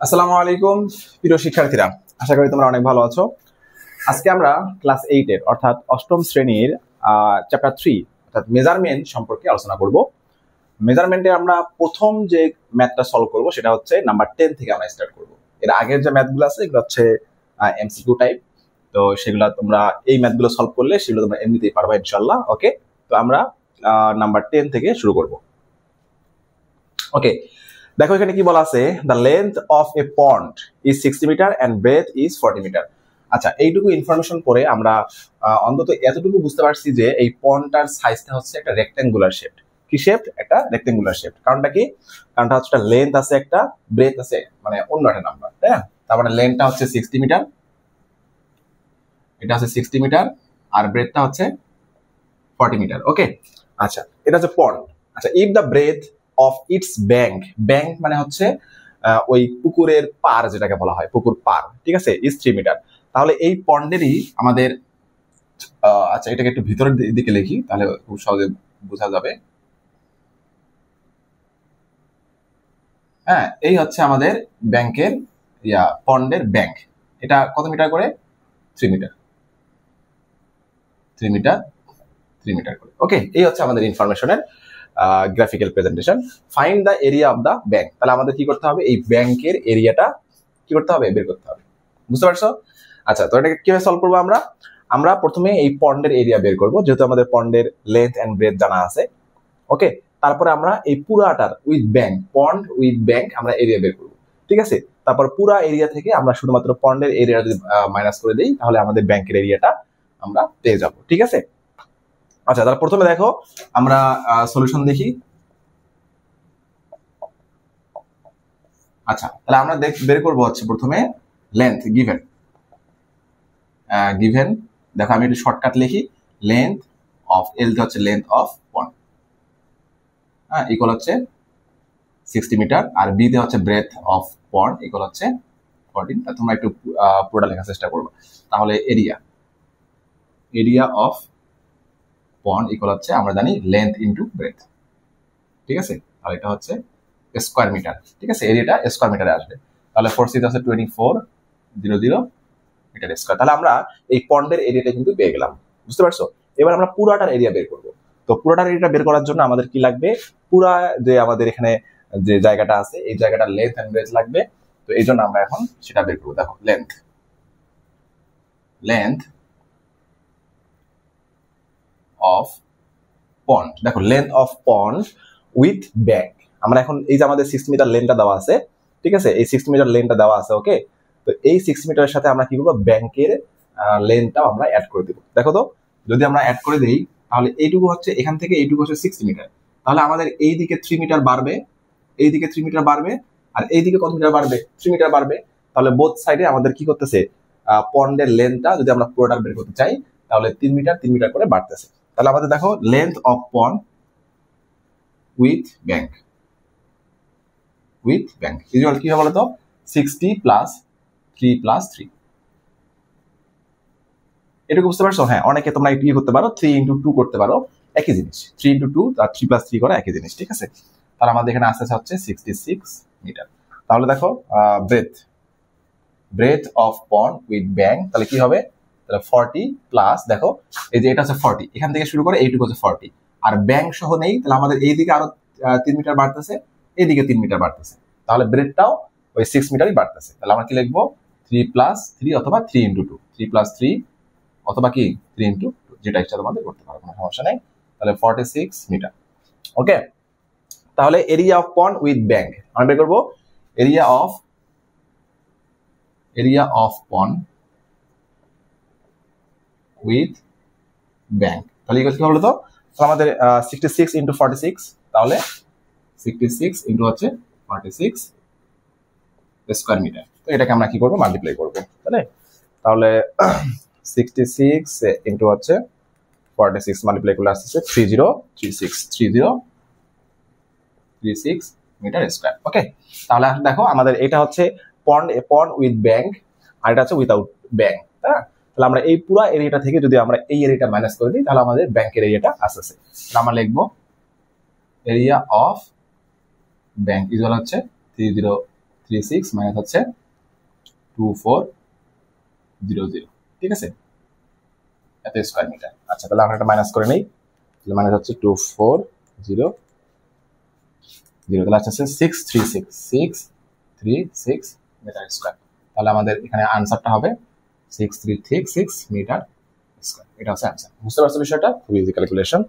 আসসালামু আলাইকুম প্রিয় শিক্ষার্থীরা, আশা করি তোমরা অনেক ভালো আছো। আজকে আমরা ক্লাস 8 এর অর্থাৎ অষ্টম শ্রেণীর চ্যাপ্টার 3 অর্থাৎ মেজারমেন্ট সম্পর্কে আলোচনা করব। মেজারমেন্টে আমরা প্রথম যে ম্যাথটা সলভ করব সেটা হচ্ছে নাম্বার 10 থেকে আমরা স্টার্ট করব। এর আগের যে ম্যাথগুলো আছে এগুলো হচ্ছে এমসিকিউ টাইপ, তো সেগুলো তোমরা এই ম্যাথগুলো সলভ করলে সেগুলো তোমরা এমনিতেই পারবে ইনশাআল্লাহ। ওকে, তো আমরা নাম্বার 10 থেকে শুরু করব। ওকে, দেখো এখানে কি বলা আছে, the length of a pond is 60 metre and breadth is 40 metre. আচ্ছা, এইটুকু ইনফরমেশন পরে আমরা অন্তত এতটুকু বুঝতে পারছি যে এই পন্ডটার সাইজটা হচ্ছে একটা রেক্ট্যাঙ্গুলার শেপ। কি শেপ? একটা রেক্ট্যাঙ্গুলার শেপ। কারণটা কি? কারণটা হচ্ছে লেন্থ আছে একটা, ব্রেথ আছে মানে অন্য একটা নাম্বার, তাই না? তার মানে লেন্থটা হচ্ছে 60 মিটার, এটা হচ্ছে 60 মিটার, আর ব্রেথটা হচ্ছে 40 মিটার। ওকে, আচ্ছা এটা হচ্ছে পন্ড। আচ্ছা, if the breadth of its bank, bank মানে হচ্ছে ওই পুকুরের পার, যেটাকে বলা হয় পুকুর পার, ঠিক আছে, ইজ 3 মিটার। তাহলে এই পন্ডেরই আমাদের আচ্ছা এটাকে একটু ভিতরের দিকে লিখি, তাহলে খুব সহজে বোঝা যাবে। হ্যাঁ, এই হচ্ছে আমাদের ব্যাংকের পন্ডের ব্যাংক। এটা কত মিটার করে? 3 মিটার, 3 মিটার, 3 মিটার করে। ওকে, এই হচ্ছে আমাদের ইনফরমেশনের graphical presentation. Find the area of the bank. তাহলে আমাদের কি করতে হবে? এই ব্যাংকের এরিয়াটা কি করতে হবে? বের করতে হবে। বুঝতে পারছো? আচ্ছা, তো এটাকে কিভাবে সলভ করবো আমরা? আমরা প্রথমে এই পন্ডের এরিয়া বের করব, যেহেতু আমাদের পন্ডের লেন্থ এন্ড ব্রেথ জানা আছে। ওকে, তারপরে আমরা এই পুরাটার with bank, pond with bank আমরা এরিয়া বের করব, ঠিক আছে। তারপর পুরা এরিয়া থেকে আমরা শুধুমাত্র পন্ডের এরিয়া যদি মাইনাস করে দিই তাহলে আমাদের ব্যাংকের এরিয়াটা আমরা পেয়ে যাব, ঠিক আছে। আচ্ছা, তাহলে প্রথমে দেখো আমরা সলিউশন দেখি। আচ্ছা, তাহলে আমরা বের করবো হচ্ছে প্রথমে লেন্থ গিভেন। গিভেন দেখো আমি একটু শর্টকাট লিখি, লেন্থ অফ এল হচ্ছে লেন্থ অফ পন্ড, হ্যাঁ, ইকুয়াল হচ্ছে 60 মিটার, আর বি তে হচ্ছে ব্রেথ অফ পন্ড ইকুয়াল হচ্ছে 14। তোমরা একটু পুরোটা লেখার চেষ্টা করবো। তাহলে area, area of pond equal হচ্ছে আমরা জানি লেন্থ ইন্টু ব্রেথ, ঠিক আছে। আর এটা হচ্ছে স্কোয়ার মিটার, ঠিক আছে, এরিয়াটা স্কোয়ার মিটারে আসবে। তাহলে 4 হচ্ছে 2400 মিটার স্কোয়ার। তাহলে আমরা এই পন্ডের এরিয়াটা কিন্তু পেয়ে গেলাম, বুঝতে পারছো। এবার আমরা পুরাটার এরিয়া বের করব। তো পুরাটার এরিয়াটা বের করার জন্য আমাদের কি লাগবে? পুরা যে আমাদের এখানে যে জায়গাটা আছে এই জায়গাটা লেন্থ এন্ড ব্রেথ লাগবে। তো এই জন্য আমরা এখন সেটা বের করবো। দেখো লেন্থ, লেন্থ অফ পন্ড, দেখো length of pond with bank. আমরা এখন এই যে আমাদের 60 মিটার লেনটা দেওয়া আছে, ঠিক আছে, এই 60 মিটার লেনটা দেওয়া আছে। ওকে, তো এই 60 মিটারের সাথে আমরা কি করবো? ব্যাংকের লেনটাও আমরা অ্যাড করে দেবো। দেখো তো, যদি আমরা অ্যাড করে দিই তাহলে এইটুকু হচ্ছে, এখান থেকে এইটুকু হচ্ছে 60 মিটার। তাহলে আমাদের এই দিকে 3 মিটার বাড়বে, এই দিকে 3 মিটার বাড়বে, আর এই দিকে কত মিটার বাড়বে? 3 মিটার বাড়বে। তাহলে বোথ সাইডে আমাদের কি করতেছে? পন্ডের লেন্থটা যদি আমরা পুরোটা বের করতে চাই তাহলে 3 মিটার 3 মিটার করে বাড়তেছে। তাহলে আমাদের দেখো length of pond with bank, with bank equal কি হবে বলতো? 60 প্লাস 3 প্লাস 3। এটুকু বুঝতে পারছো? হ্যাঁ, অনেকে তোমরা কি করতে পারো? 3 ইন্টু 2 করতে পারো, একই জিনিস। 3 ইন্টু 2 আর 3 প্লাস 3 করা একই জিনিস, ঠিক আছে। তাহলে আমাদের এখানে আসতে হচ্ছে 66 মিটার। তাহলে দেখো breadth, breadth of pond with bank, তাহলে কি হবে? তাহলে 40 প্লাস, দেখো এই যে এটা হচ্ছে 40, এখান থেকে শুরু করে এইটুকু হচ্ছে 40, আর ব্যাংক সহ নেই, তাহলে আমাদের এইদিকে আরো 3 মিটার বাড়তেছে, এইদিকে 3 মিটার বাড়তেছে, তাহলে ব্রেথটাও ওই 6 মিটারই বাড়তেছে। তাহলে আমরা কি লিখবো? 3 প্লাস 3 অথবা 3 ইন্টু 2, 3 প্লাস 3 অথবা কি 3 ইন্টু 2, যেটা ইচ্ছা তোমাদের করতে পারো, কোনো সমস্যা নেই। তাহলে 46 মিটার। ওকে, তাহলে area of pond with bank আমরা বের করবো। Area of pond with bank, তাহলে কি বলতো? আমাদের 66 ইন্টু 46, তাহলে 66 ইন্টু হচ্ছে 46 স্কোয়ার মিটার। তো এটাকে আমরা কি করবো? মাল্টিপ্লাই করবো, তাহলে 66 ইন্টু হচ্ছে 46 মাল্টিপ্লাই করলে আসছে 3036 মিটার স্কোয়ার। ওকে, তাহলে দেখো আমাদের এটা হচ্ছে পন্ড উইথ ব্যাংক, আর এটা হচ্ছে উইথাউট ব্যাংক। হ্যাঁ, তাহলে আমরা এই পুরো এরিয়াটা থেকে যদি আমরা এই এরিয়াটা মাইনাস করে দিই তাহলে আমাদের ব্যাংকের এরিয়াটা আসছে। আমরা লিখবো এরিয়া অফ ব্যাংক ইকুয়াল হচ্ছে 36 মাইনাস হচ্ছে 2400, ঠিক আছে, এত স্কয়ার মিটার। আচ্ছা, তাহলে আমরা একটা মাইনাস করে নেই, তাহলে মাইনাস হচ্ছে 2400, তাহলে আসছে 636 মিটার স্কয়ার। তাহলে আমাদের এখানে আনসারটা হবে 6336 মিটার স্কয়ার। এটা হচ্ছে আনসার। বুঝতে পারছো বিষয়টা? খুব ইজি ক্যালকুলেশন।